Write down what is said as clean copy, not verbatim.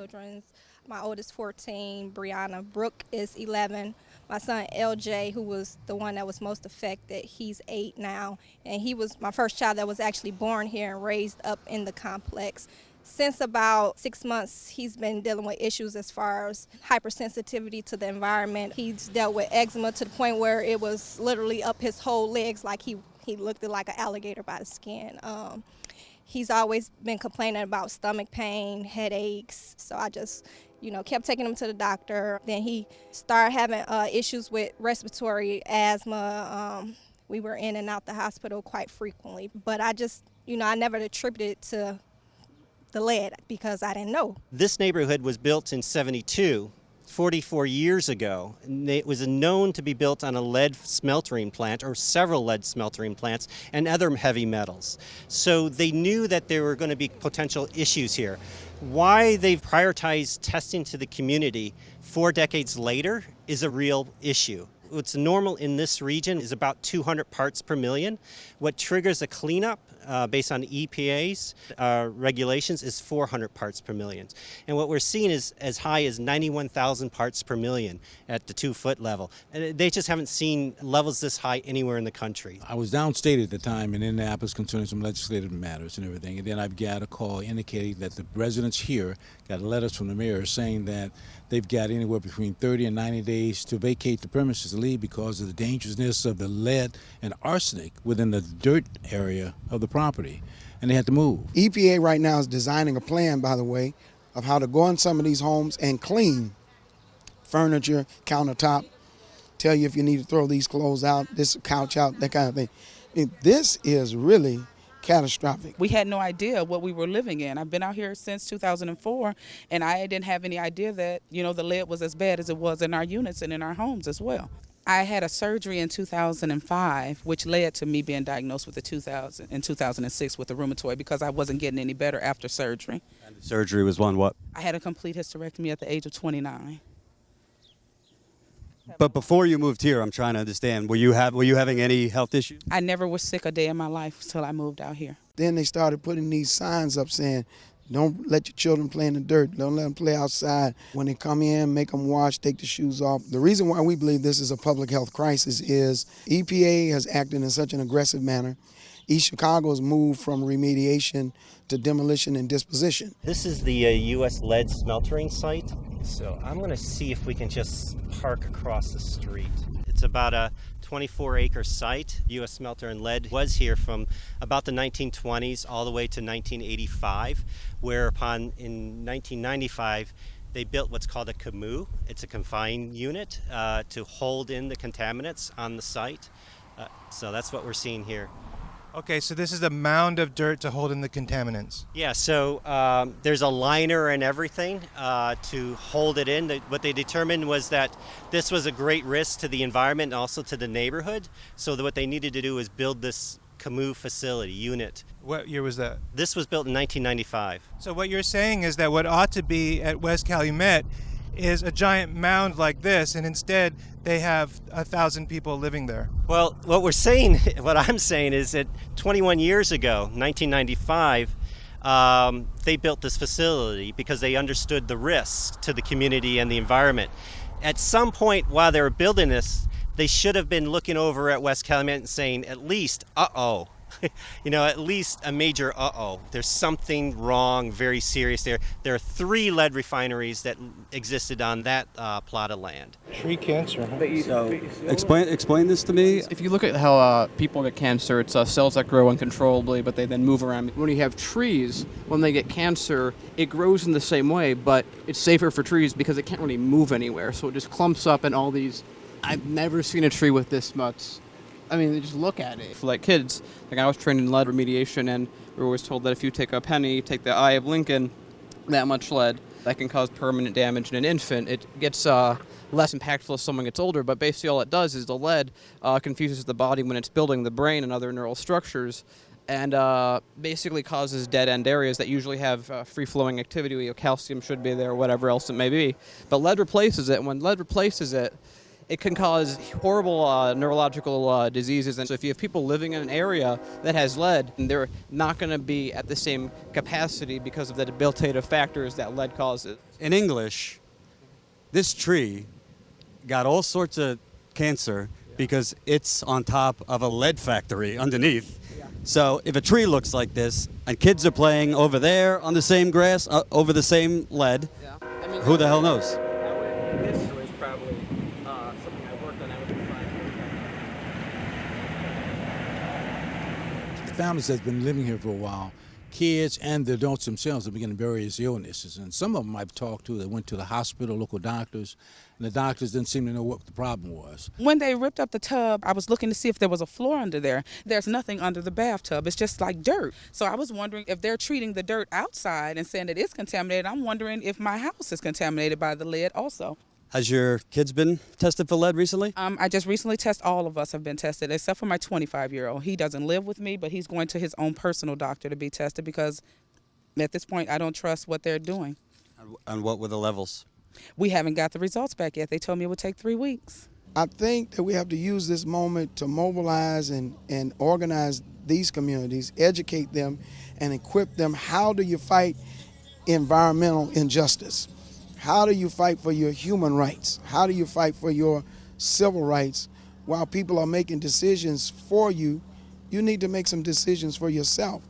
children. My oldest 14, Brianna. Brooke is 11. My son LJ, who was the one that was most affected, he's 8 now. And he was my first child that was actually born here and raised up in the complex. Since about 6 months, he's been dealing with issues as far as hypersensitivity to the environment. He's dealt with eczema to the point where it was literally up his whole legs, like he looked like an alligator by the skin. He's always been complaining about stomach pain, headaches. So I just, kept taking him to the doctor. Then he started having issues with respiratory asthma. We were in and out the hospital quite frequently. But I just, I never attributed it to the lead because I didn't know. This neighborhood was built in 72, 44 years ago. It was known to be built on a lead smelting plant or several lead smelting plants and other heavy metals. So they knew that there were going to be potential issues here. Why they've prioritized testing to the community 4 decades later is a real issue. What's normal in this region is about 200 parts per million. What triggers a cleanup based on EPA's regulations is 400 parts per million. And what we're seeing is as high as 91,000 parts per million at the 2-foot level. And they just haven't seen levels this high anywhere in the country. I was downstate at the time in Indianapolis concerning some legislative matters and everything. And then I've got a call indicating that the residents here got letters from the mayor saying that they've got anywhere between 30 and 90 days to vacate the premises to leave because of the dangerousness of the lead and arsenic within the dirt area of the property, and they had to move. EPA right now is designing a plan, by the way, of how to go in some of these homes and clean furniture, countertop, tell you if you need to throw these clothes out, this couch out, that kind of thing. This is really catastrophic. We had no idea what we were living in. I've been out here since 2004, and I didn't have any idea that, the lead was as bad as it was in our units and in our homes as well. I had a surgery in 2005, which led to me being diagnosed with in 2006 with a rheumatoid because I wasn't getting any better after surgery. And the surgery was what? I had a complete hysterectomy at the age of 29. But before you moved here, I'm trying to understand, were you having any health issues? I never was sick a day in my life till I moved out here. Then they started putting these signs up saying, don't let your children play in the dirt. Don't let them play outside. When they come in, make them wash, take the shoes off. The reason why we believe this is a public health crisis is EPA has acted in such an aggressive manner. East Chicago has moved from remediation to demolition and disposition. This is the U.S. lead smelting site. So I'm going to see if we can just park across the street. It's about a 24-acre site. U.S. Smelter and Lead was here from about the 1920s all the way to 1985, whereupon in 1995 they built what's called a CAMU. It's a confined unit to hold in the contaminants on the site. So that's what we're seeing here. Okay, so this is a mound of dirt to hold in the contaminants. Yeah, so there's a liner and everything to hold it in. What they determined was that this was a great risk to the environment and also to the neighborhood. So what they needed to do was build this CAMU facility unit. What year was that? This was built in 1995. So what you're saying is that what ought to be at West Calumet is a giant mound like this, and instead they have 1,000 people living there. Well, what I'm saying is that 21 years ago, 1995, they built this facility because they understood the risks to the community and the environment. At some point while they were building this, they should have been looking over at West Calumet and saying, at least, at least a major there's something wrong, very serious there. There are 3 lead refineries that existed on that plot of land. Tree cancer, huh? So explain this to me. If you look at how people get cancer, it's cells that grow uncontrollably, but they then move around. When you have trees, when they get cancer, it grows in the same way, but it's safer for trees because it can't really move anywhere. So it just clumps up in all these. I've never seen a tree with this much. I mean, just look at it. For like kids, I was trained in lead remediation, and we were always told that if you take a penny, take the eye of Lincoln, that much lead, that can cause permanent damage in an infant. It gets less impactful as someone gets older, but basically all it does is the lead confuses the body when it's building the brain and other neural structures, and basically causes dead-end areas that usually have free-flowing activity. Calcium should be there, whatever else it may be. But lead replaces it, and when lead replaces it, it can cause horrible neurological diseases. And so if you have people living in an area that has lead, they're not going to be at the same capacity because of the debilitative factors that lead causes. In English, this tree got all sorts of cancer because it's on top of a lead factory underneath. So if a tree looks like this and kids are playing over there on the same grass, over the same lead, who the hell knows? This was probably something I worked on. I would find. The families that's been living here for a while, kids and the adults themselves are beginning various illnesses. And some of them I've talked to that went to the hospital, local doctors, and the doctors didn't seem to know what the problem was. When they ripped up the tub, I was looking to see if there was a floor under there. There's nothing under the bathtub. It's just like dirt. So I was wondering if they're treating the dirt outside and saying that it's contaminated. I'm wondering if my house is contaminated by the lead also. Has your kids been tested for lead recently? I just recently tested. All of us have been tested, except for my 25-year-old. He doesn't live with me, but he's going to his own personal doctor to be tested because at this point I don't trust what they're doing. And what were the levels? We haven't got the results back yet. They told me it would take 3 weeks. I think that we have to use this moment to mobilize and organize these communities, educate them, and equip them. How do you fight environmental injustice? How do you fight for your human rights? How do you fight for your civil rights? While people are making decisions for you, you need to make some decisions for yourself.